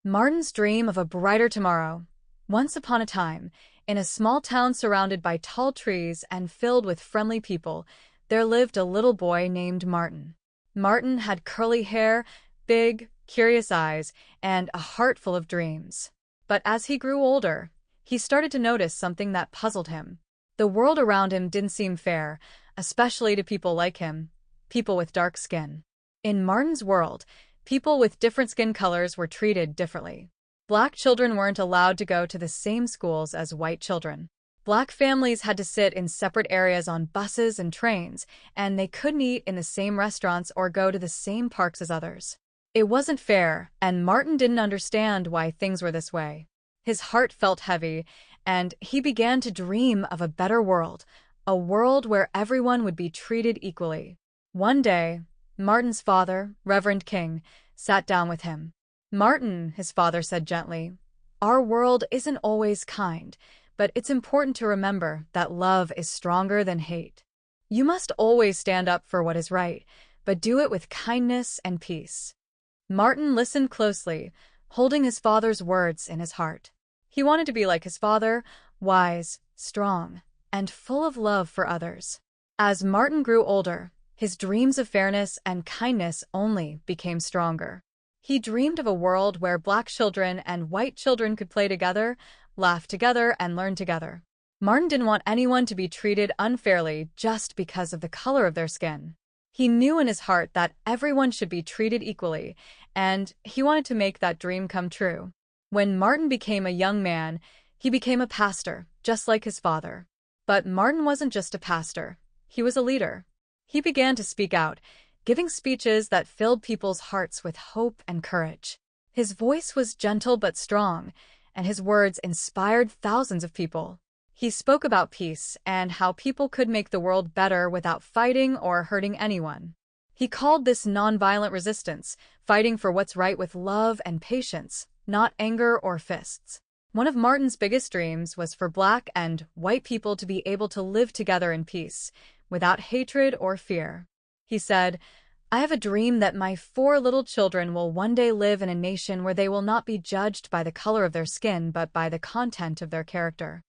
Martin's dream of a brighter tomorrow. Once upon a time, in a small town surrounded by tall trees and filled with friendly people, there lived a little boy named Martin. Martin had curly hair, big, curious eyes, and a heart full of dreams. But as he grew older, he started to notice something that puzzled him. The world around him didn't seem fair, especially to people like him, people with dark skin. In Martin's world, people with different skin colors were treated differently. Black children weren't allowed to go to the same schools as white children. Black families had to sit in separate areas on buses and trains, and they couldn't eat in the same restaurants or go to the same parks as others. It wasn't fair, and Martin didn't understand why things were this way. His heart felt heavy, and he began to dream of a better world, a world where everyone would be treated equally. One day, Martin's father, Reverend King, sat down with him. "Martin," his father said gently, "our world isn't always kind, but it's important to remember that love is stronger than hate. You must always stand up for what is right, but do it with kindness and peace." Martin listened closely, holding his father's words in his heart. He wanted to be like his father, wise, strong, and full of love for others. As Martin grew older, his dreams of fairness and kindness only became stronger. He dreamed of a world where black children and white children could play together, laugh together, and learn together. Martin didn't want anyone to be treated unfairly just because of the color of their skin. He knew in his heart that everyone should be treated equally, and he wanted to make that dream come true. When Martin became a young man, he became a pastor, just like his father. But Martin wasn't just a pastor. He was a leader. He began to speak out, giving speeches that filled people's hearts with hope and courage. His voice was gentle but strong, and his words inspired thousands of people. He spoke about peace and how people could make the world better without fighting or hurting anyone. He called this nonviolent resistance, fighting for what's right with love and patience, not anger or fists. One of Martin's biggest dreams was for black and white people to be able to live together in peace, without hatred or fear. He said, "I have a dream that my 4 little children will one day live in a nation where they will not be judged by the color of their skin but by the content of their character."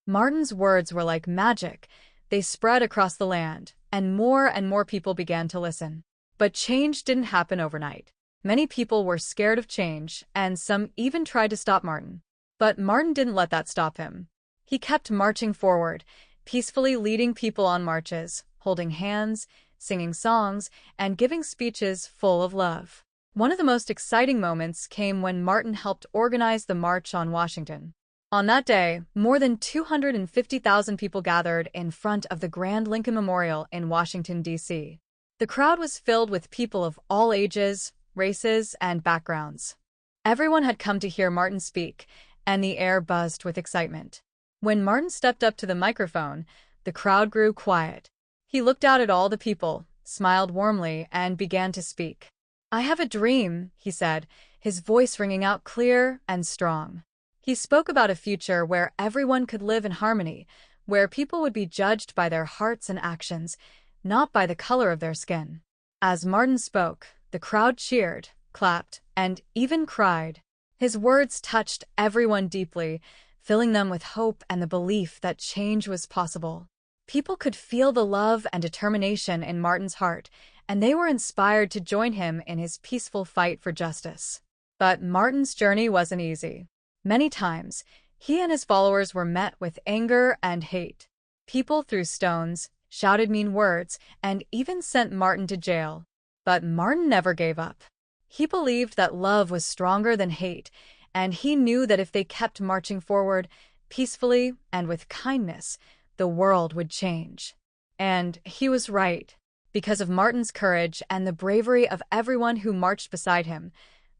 Martin's words were like magic. They spread across the land, and more people began to listen. But change didn't happen overnight. Many people were scared of change, and some even tried to stop Martin. But Martin didn't let that stop him. He kept marching forward, peacefully leading people on marches, holding hands, singing songs, and giving speeches full of love. One of the most exciting moments came when Martin helped organize the March on Washington. On that day, more than 250,000 people gathered in front of the Grand Lincoln Memorial in Washington, D.C. The crowd was filled with people of all ages, races, and backgrounds. Everyone had come to hear Martin speak, and the air buzzed with excitement. When Martin stepped up to the microphone, the crowd grew quiet. He looked out at all the people, smiled warmly, and began to speak. "I have a dream," he said, his voice ringing out clear and strong. He spoke about a future where everyone could live in harmony, where people would be judged by their hearts and actions, not by the color of their skin. As Martin spoke, the crowd cheered, clapped, and even cried. His words touched everyone deeply, filling them with hope and the belief that change was possible. People could feel the love and determination in Martin's heart, and they were inspired to join him in his peaceful fight for justice. But Martin's journey wasn't easy. Many times, he and his followers were met with anger and hate. People threw stones, shouted mean words, and even sent Martin to jail. But Martin never gave up. He believed that love was stronger than hate, and he knew that if they kept marching forward, peacefully and with kindness, the world would change. And he was right. Because of Martin's courage and the bravery of everyone who marched beside him,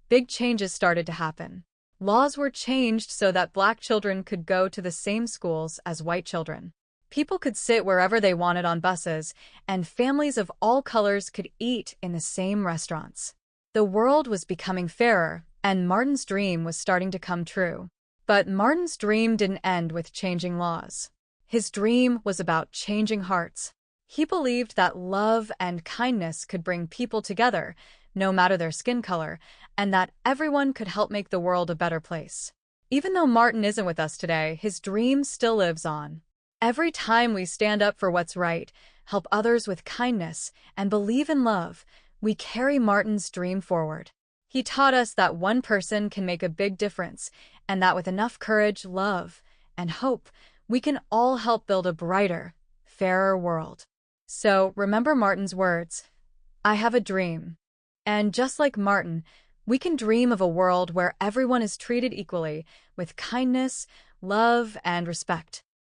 big changes started to happen. Laws were changed so that black children could go to the same schools as white children. People could sit wherever they wanted on buses, and families of all colors could eat in the same restaurants. The world was becoming fairer, and Martin's dream was starting to come true. But Martin's dream didn't end with changing laws. His dream was about changing hearts. He believed that love and kindness could bring people together, no matter their skin color, and that everyone could help make the world a better place. Even though Martin isn't with us today, his dream still lives on. Every time we stand up for what's right, help others with kindness, and believe in love, we carry Martin's dream forward. He taught us that one person can make a big difference, and that with enough courage, love, and hope, we can all help build a brighter, fairer world. So remember Martin's words, I have a dream. And just like Martin, we can dream of a world where everyone is treated equally, with kindness, love, and respect.